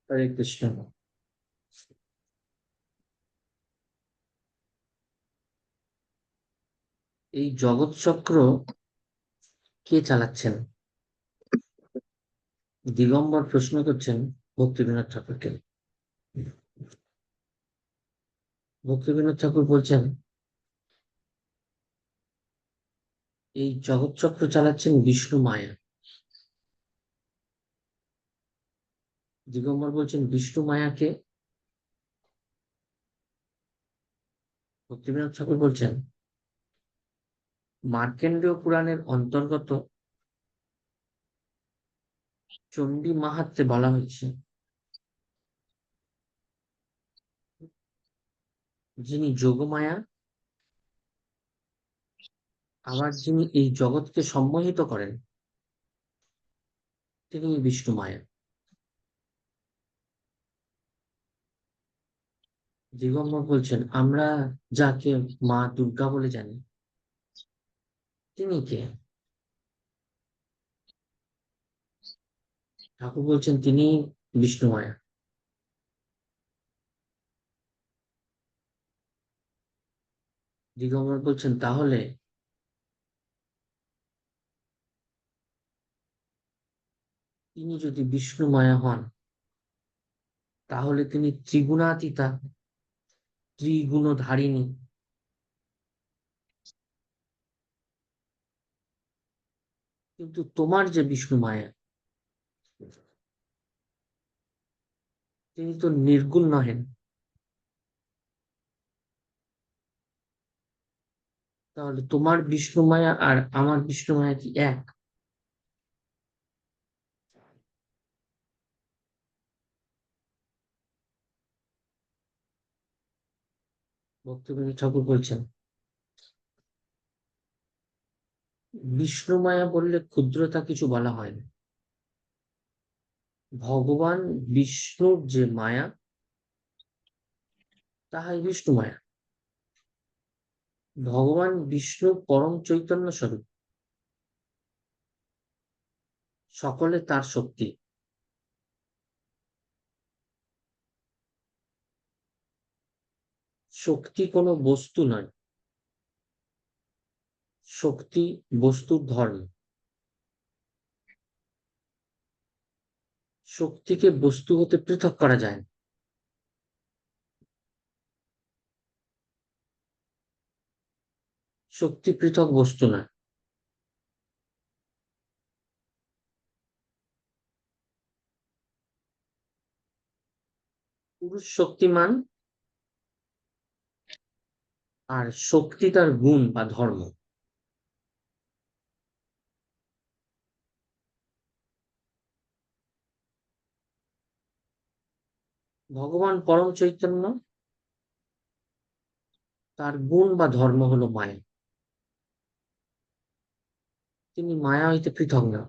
হরে কৃষ্ণ। এই জগৎ চক্র কে চালাচ্ছেন? দিগম্বর প্রশ্ন করছেন ভক্তিবিনোদ ঠাকুরকে। ভক্তিবিনোদ ঠাকুর বলছেন, এই জগৎ চক্র চালাচ্ছেন বিষ্ণু মায়া। দিগম্বর বলছেন, বিষ্ণু মায়াকে। ভক্তিবিনোদ ঠাকুর বলছেন, মার্কেন্ডীয় পুরাণের অন্তর্গত চণ্ডী মাহাত্ম্যে বলা হয়েছে, যিনি যোগমায়া, আবার যিনি এই জগৎকে সম্মোহিত করেন, তিনি বিষ্ণু মায়া। দিগম্বর বলছেন, আমরা যাকে মা দুর্গা বলে জানি, তিনি কে? ঠাকুর বলছেন, তিনি বিষ্ণু মায়া। দিগম্বর বলছেন, তাহলে তিনি যদি বিষ্ণু মায়া হন, তাহলে তিনি ত্রিগুণাতীতা, ত্রিগুণধারিণী। কিন্তু তোমার যে বিষ্ণু মায়া, তিনি তো নির্গুণ নহেন। তাহলে তোমার বিষ্ণু মায়া আর আমার বিষ্ণু মায়া কি এক? ভক্তিবিনোদ ঠাকুর বলছেন, বিষ্ণু মায়া বললে ক্ষুদ্রতা কিছু বলা হয় না। ভগবান বিষ্ণুর যে মায়া, তাহাই বিষ্ণু মায়া। ভগবান বিষ্ণু পরম চৈতন্য স্বরূপ, সকলে তার শক্তি। শক্তি কোনো বস্তু নয়, শক্তি বস্তুর ধর্ম। শক্তিকে বস্তু হতে পৃথক করা যায় না। শক্তি পৃথক বস্তু নয়। পুরুষ শক্তিমান, আর শক্তি তার গুণ বা ধর্ম। ভগবান পরম চৈতন্য, তার গুণ বা ধর্ম হলো মায়া। তিনি মায়া হইতে পৃথক না।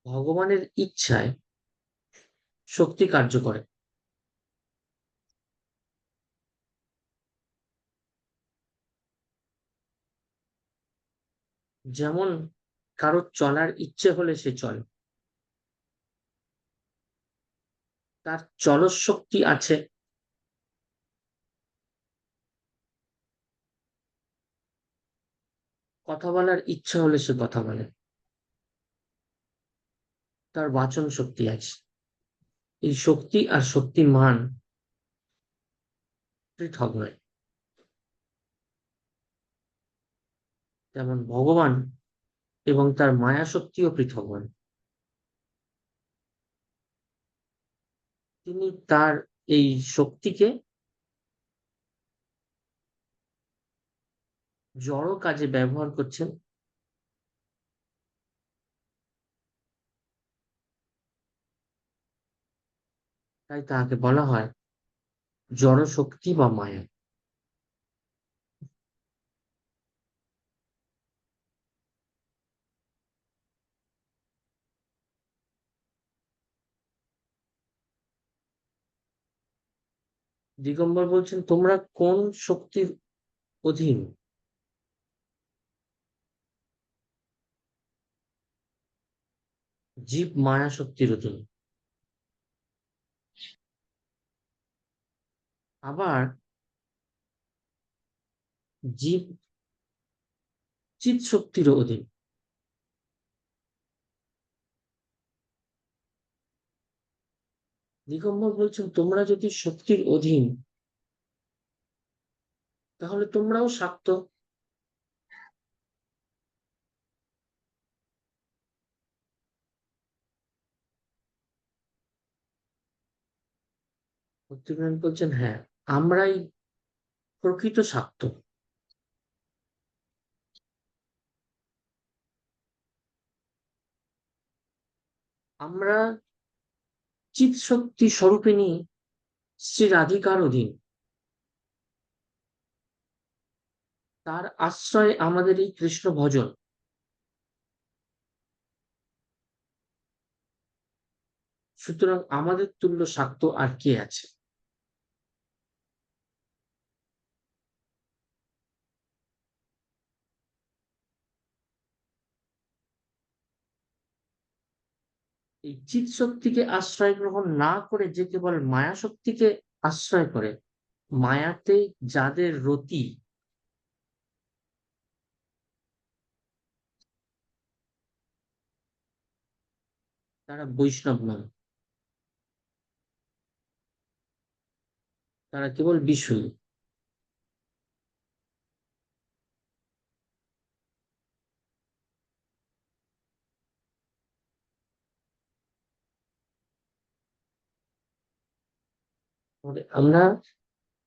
ভগবানের ইচ্ছায় শক্তি কার্য করে। যেমন কারো চলার ইচ্ছে হলে সে চলে, তার চলৎ শক্তি আছে। কথা বলার ইচ্ছা হলে সে কথা বলে, তার বাচন শক্তি আছে। এই শক্তি আর শক্তির মান পৃথক নয়। তেমন ভগবান এবং তার মায়া শক্তিও পৃথক নয়। তিনি তার এই শক্তিকে জড় কাজে ব্যবহার করছেন, তাই তাহাকে বলা হয় জড় শক্তি বা মায়া। দিগম্বর বলছেন, তোমরা কোন শক্তির অধীন, জীব মায়া শক্তির অধীন। আবার জীব চিৎ শক্তির অধীন। দিগম্বর বলছেন, তোমরা যদি শক্তির অধীন, তাহলে তোমরাও শাক্ত। ভক্তিবিনোদ বলছেন, হ্যাঁ, আমরাই প্রকৃত শাক্ত। আমরা চিৎ শক্তি স্বরূপিণী শ্রী রাধিকার অধীন। তার আশ্রয়ে আমাদের এই কৃষ্ণ ভজন। সুতরাং আমাদের তুল্য শাক্ত আর কে আছে? এই চিৎ শক্তিকে আশ্রয় গ্রহণ না করে যে কেবল মায়া শক্তিকে আশ্রয় করে, মায়াতে যাদের রতি, তারা বৈষ্ণব নয়, তারা কেবল বিষয়ী। আমরা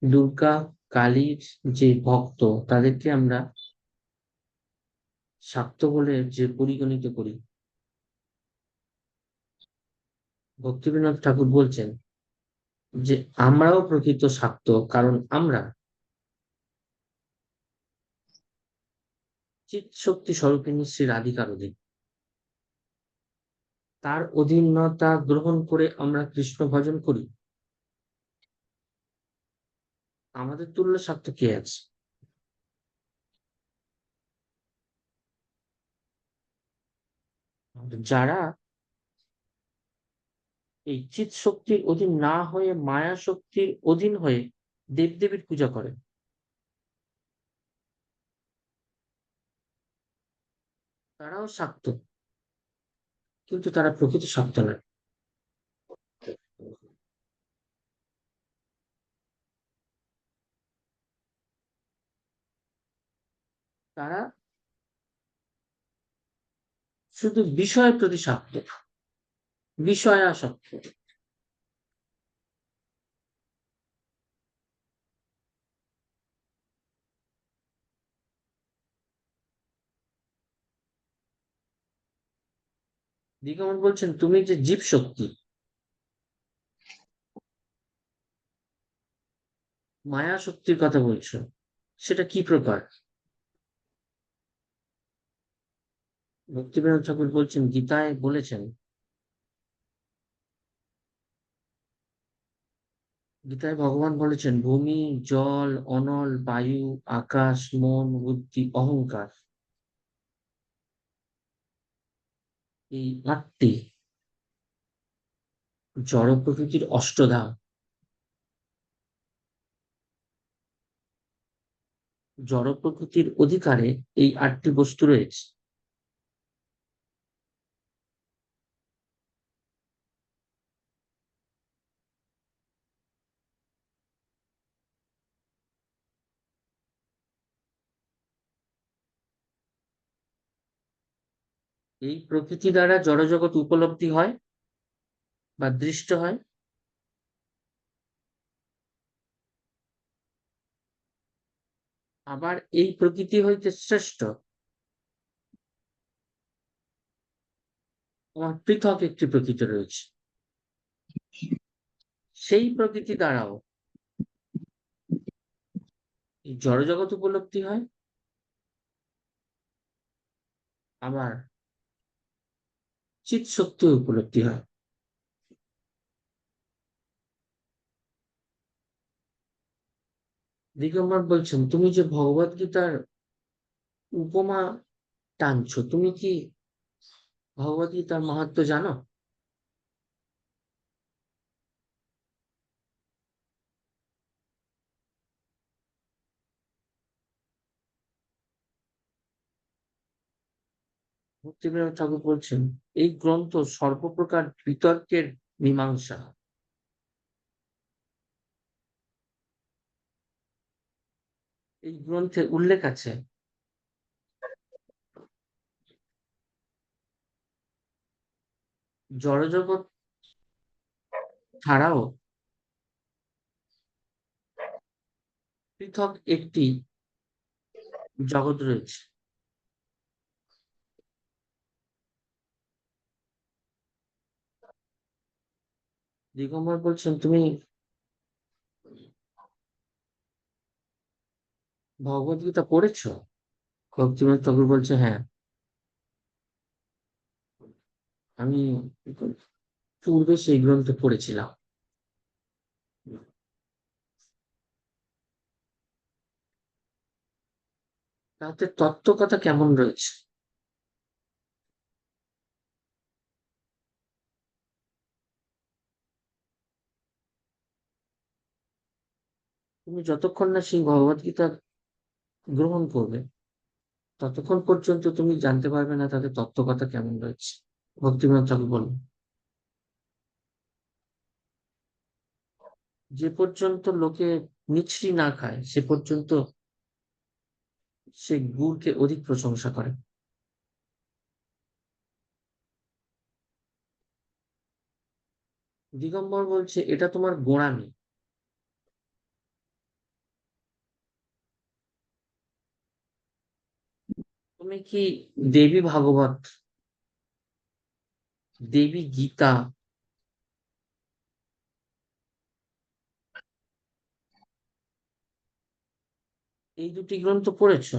দুর্গা কালীর যে ভক্ত, তাদেরকে আমরা শাক্ত বলে যে পরিগণিত করি, ভক্তিবিনোদ ঠাকুর বলছেন যে আমরাও প্রকৃত শাক্ত, কারণ আমরা চিৎ শক্তি স্বরূপিণী শ্রী রাধিকার অধীন। তার অধীনতা গ্রহণ করে আমরা কৃষ্ণ ভজন করি। আমাদের তুল্য শাক্ত কে আছে? যারা এই চিৎ শক্তির অধীন না হয়ে মায়া শক্তির অধীন হয়ে দেবদেবীর পূজা করে, তারাও শাক্ত, কিন্তু তারা প্রকৃত শাক্ত নয়। তারা শুধু বিষয়ের প্রতি শাক্ত, বিষয়াসক্ত। দিগম্বর বলছেন, তুমি যে জীব শক্তি, মায়া শক্তির কথা বলছো, সেটা কি প্রকার? ভক্তিবিনোদ ঠাকুর বলছেন, গীতায় বলেছেন, গীতায় ভগবান বলেছেন, ভূমি, জল, অনল, বায়ু, আকাশ, মন, বুদ্ধি, অহংকার, এই আটটি জড় প্রকৃতির অষ্টধাম। জড় প্রকৃতির অধিকারে এই আটটি বস্তু রয়েছে। এই প্রকৃতি দ্বারা জড়জগৎ উপলব্ধি হয় বা দৃষ্ট হয়। আবার এই প্রকৃতি হইতে শ্রেষ্ঠ আমার পৃথক একটি প্রকৃতি রয়েছে, সেই প্রকৃতি দ্বারাও এই জড়জগৎ উপলব্ধি হয়, আবার চিৎ শক্তি উপলব্ধি হয়। দিগম্বর বলছেন, তুমি যে ভগবত গীতার উপমা টানছো, তুমি কি ভগবত গীতার মাহাত্ম্য জানো? ভক্তিবিনোদ ঠাকুর বলছেন, এই গ্রন্থ সর্বপ্রকার বিতর্কের মীমাংসা। এই গ্রন্থে উল্লেখ আছে জড়জগৎ ছাড়াও পৃথক একটি জগৎ রয়েছে। দিগম্বর বলছেন, তুমি ভগবত গীতা পড়েছো? ভক্তিবিনোদ ঠাকুর বলছে, হ্যাঁ, আমি পূর্বে সেই গ্রন্থ পড়েছিলাম। তাতে তত্ত্বকথা কেমন রয়েছে? তুমি যতক্ষণ না সেই ভগবত গীতা গ্রহণ করবে, ততক্ষণ পর্যন্ত তুমি জানতে পারবে না তাদের তত্ত্বকথা কেমন রয়েছে। ভক্তিবিনোদ ঠাকুর বলল, যে পর্যন্ত লোকে মিছরি না খায়, সে পর্যন্ত সে গুড়কে অধিক প্রশংসা করে। দিগম্বর বলছে, এটা তোমার গোঁড়ামি। তুমি কি দেবী ভাগবত, দেবী গীতা, এই দুটি গ্রন্থ পড়েছো?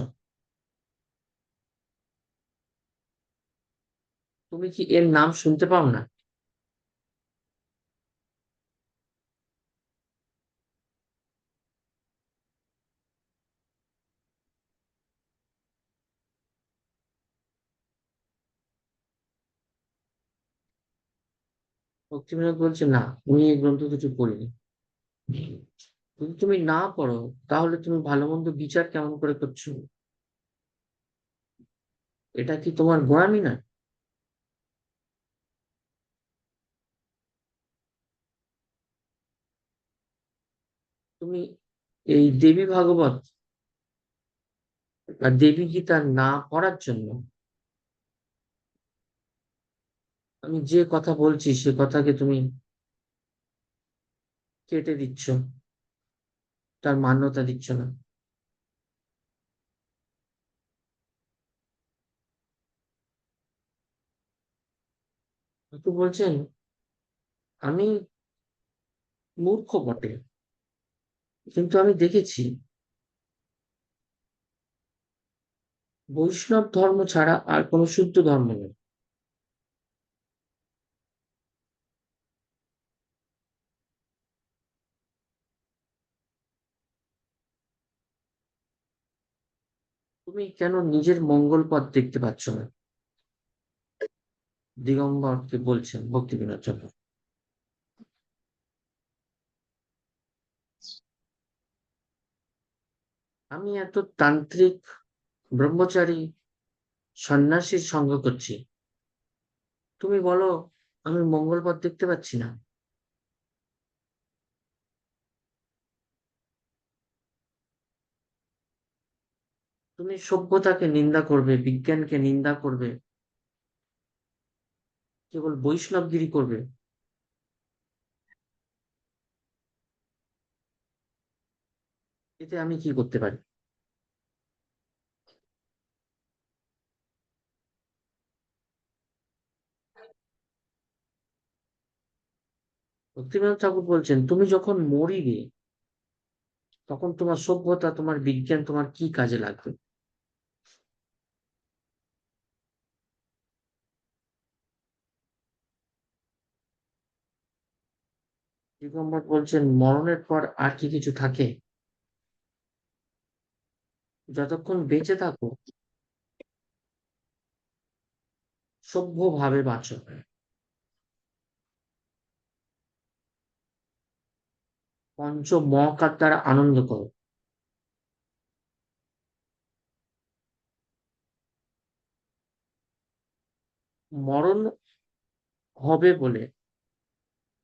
তুমি কি এর নাম শুনতে পাও না? ভক্তিবিনোদ বলছে, না, তুমি এই গ্রন্থ দুটি পড়িনি। যদি তুমি না পড়ো, তাহলে তুমি ভালো মন্দ বিচার কেমন করে করছো? এটা কি তোমার গোঁড়ামি না? তুমি এই দেবী ভাগবত আর দেবী গীতা না পড়ার জন্য আমি যে কথা বলছি সে কথাকে তুমি কেটে দিচ্ছ, তার মান্যতা দিচ্ছ না। তো বলছেন, আমি মূর্খ বটে, কিন্তু আমি দেখেছি বৈষ্ণব ধর্ম ছাড়া আর কোনো শুদ্ধ ধর্ম নেই। তুমি কেন নিজের মঙ্গল পথ দেখতে পাচ্ছ না? দিগম্বরকে বলছেন ভক্তিবিনোদ চন্দ্র। আমি এত তান্ত্রিক, ব্রহ্মচারী, সন্ন্যাসীর সঙ্গ করছি, তুমি বলো আমি মঙ্গল পথ দেখতে পাচ্ছি না? তুমি সভ্যতাকে নিন্দা করবে, বিজ্ঞানকে নিন্দা করবে, কেবল বৈষ্ণবগিরি করবে। এতে আমি কি করতে পারি? ভক্তিবিনোদ ঠাকুর বলছেন, তুমি যখন মরিবে, তখন তোমার সভ্যতা, তোমার বিজ্ঞান, তোমার কি কাজে লাগবে? দিগম্বর বলছেন, মরণের পর আর কি কিছু থাকে? যতক্ষণ বেঁচে থাকো সভ্যভাবে বাঁচো। পঞ্চ মহাকার দ্বারা আনন্দ করো। মরণ হবে বলে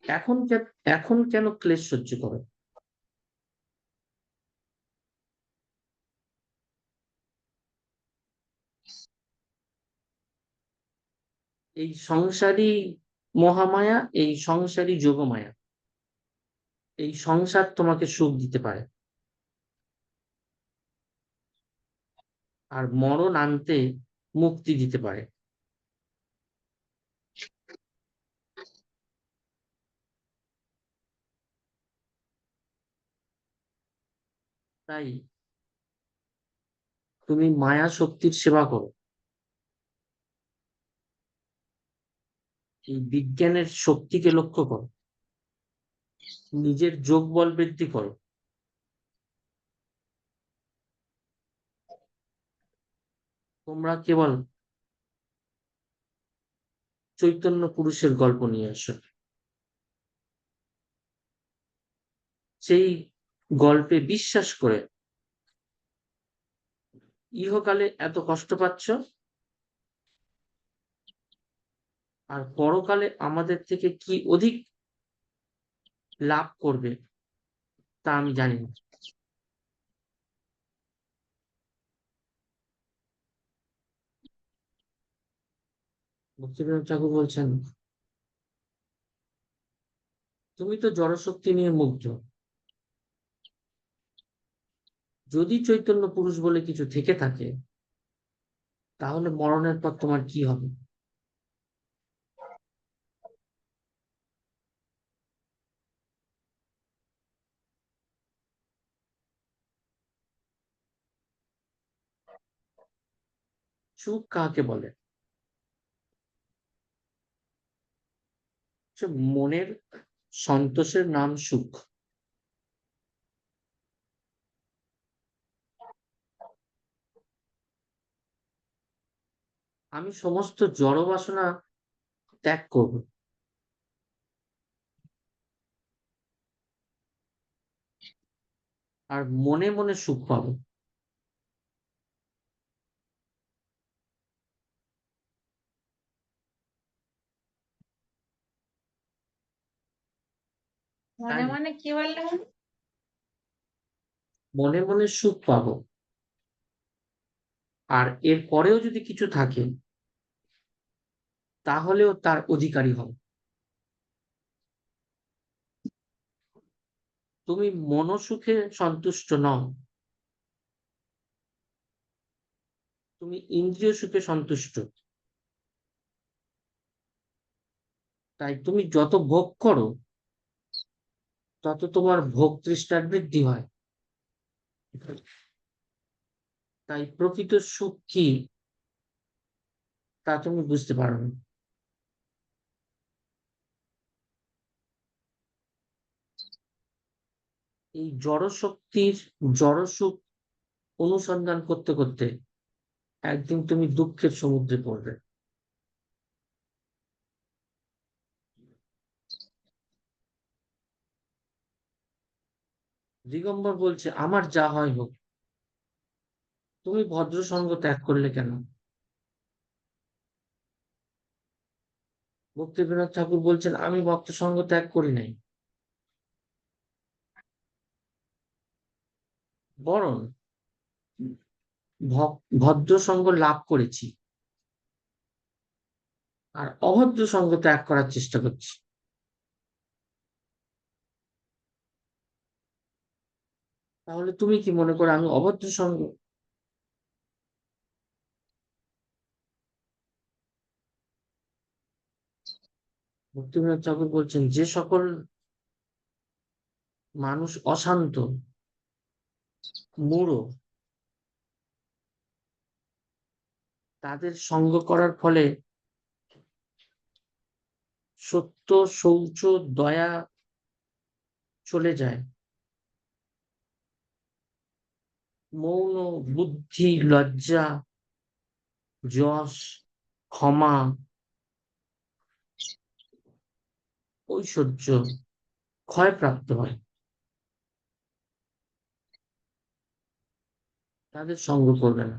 এখন এখন কেন ক্লেশ সহ্য করো? এই সংসারী মহামায়া, এই সংসারী যোগমায়া, এই সংসার তোমাকে সুখ দিতে পারে, আর মরণ আনতে মুক্তি দিতে পারে। তাই তুমি মায়া শক্তির সেবা করো, এই বিজ্ঞানের শক্তিকে লক্ষ্য করো, নিজের যোগ বল বৃদ্ধি করো। তোমরা কেবল চৈতন্য পুরুষের গল্প নিয়ে আসো, সেই গল্পে বিশ্বাস করে ইহকালে এত কষ্ট পাচ্ছ, আর পরকালে আমাদের থেকে কি অধিক লাভ করবে তা আমি জানি না। ভক্তিবিনোদ ঠাকুর বলছেন, তুমি তো জড়শক্তি নিয়ে মুগ্ধ, যদি চৈতন্য পুরুষ বলে কিছু থেকে থাকে তাহলে মরণের পর তোমার কি হবে? সুখ কাকে বলে? সে মনের সন্তোষের নাম সুখ। আমি সমস্ত জড় বাসনা ত্যাগ করব, আর মনে মনে সুখ পাবো। মনে তাই মনে কি বললাম? মনে মনে সুখ পাবো, আর এর পরেও যদি কিছু থাকে তাহলেও তার অধিকারী হব। তুমি মনসুখে সন্তুষ্ট নও, তুমি ইন্দ্রিয় সুখে সন্তুষ্ট। তাই তুমি যত ভোগ করো তত তোমার ভোগ তৃষ্ণার বৃদ্ধি হয়। তাই প্রকৃত সুখ কি তা তুমি বুঝতে পারো না। এই জড়শক্তির জড়সুখ অনুসন্ধান করতে করতে একদিন তুমি দুঃখের সমুদ্রে পড়বে। দিগম্বর বলছে, আমার যা হয় হোক, তুমি ভদ্র সঙ্গ ত্যাগ করলে কেন? ভক্তিবিনোদ ঠাকুর বলছেন, আমি ভক্ত সঙ্গ ত্যাগ করি নাই, বরং ভদ্র সঙ্গ লাভ করেছি, আর অভদ্র সঙ্গ ত্যাগ করার চেষ্টা করছি। তাহলে তুমি কি মনে করো আমি অভদ্র সঙ্গ? ভক্তিবিনোদ ঠাকুর বলছেন, যে সকল মানুষ অশান্ত, মূঢ়, তাদের সঙ্গ করার ফলে সত্য, শৌচ, দয়া চলে যায়। মৌন, বুদ্ধি, লজ্জা, যশ, ক্ষমা, ঐশ্বর্য ক্ষয়প্রাপ্ত হয়। তাদের সঙ্গ করবে না,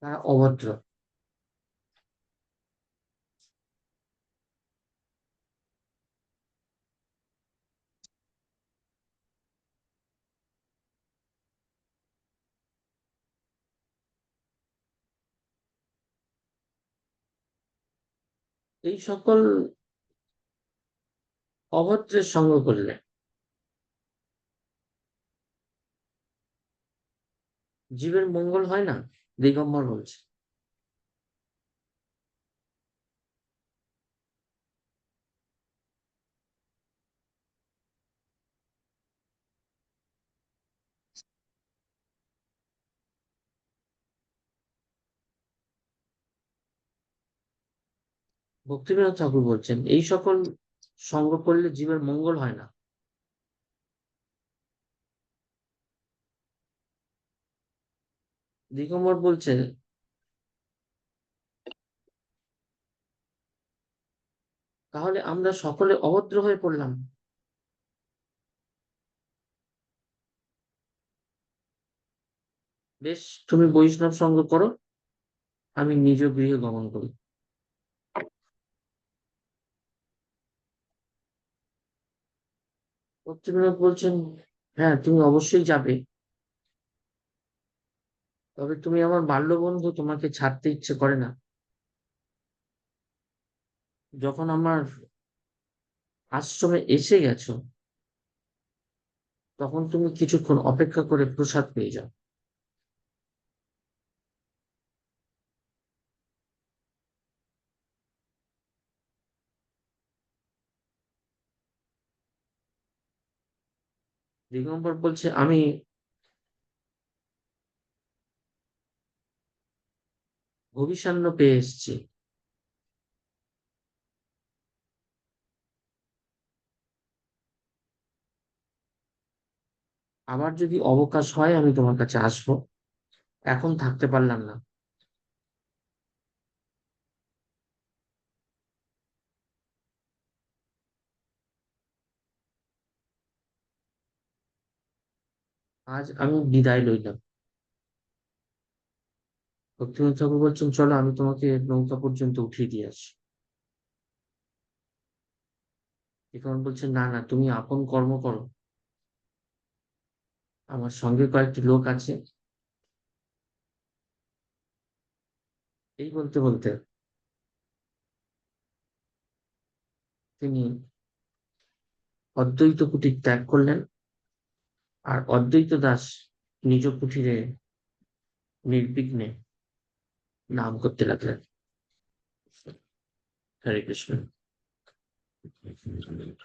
তারা অভদ্র। এই সকল অভদ্রের সঙ্গ করলে জীবের মঙ্গল হয় না, দিগম্বর বলছে। ভক্তিবিনোদ ঠাকুর বলছেন এই সকল সঙ্গ করলে জীবের মঙ্গল হয় না। দিগম্বর বলছে তাহলে আমরা সকলে অভদ্র হয়ে পড়লাম। বেশ, তুমি বৈষ্ণব সঙ্গ করো, আমি নিজ গৃহে গমন করি। ভক্তিবিনোদ বলছেন হ্যাঁ, তুমি অবশ্যই যাবে, তবে তুমি আমার বাল্য বন্ধু, তোমাকে ছাড়তে ইচ্ছে করে না। যখন আমার আশ্রমে এসে গেছো, তখন তুমি কিছুক্ষণ অপেক্ষা করে প্রসাদ পেয়ে যাও। দিগম্বর বলছে আমি ভবিষ্যান্ন পেয়ে এসেছি। আবার যদি অবকাশ হয় আমি তোমার কাছে আসবো, এখন থাকতে পারলাম না। আজ আমি বিদায় লইলাম। ভক্তিনাথ ঠাকুর বলছেন চলো, আমি তোমাকে নৌকা পর্যন্ত উঠিয়ে দিয়ে আসি। এখন বলছেন না না, তুমি আপন কর্ম করো, আমার সঙ্গে কয়েকটি লোক আছে। এই বলতে বলতে তিনি অদ্বৈত কুটির ত্যাগ করলেন, আর অদ্বৈত দাস নিজ কুঠিরে নির্বিঘ্নে নাম করতে লাগলেন। হরে কৃষ্ণ।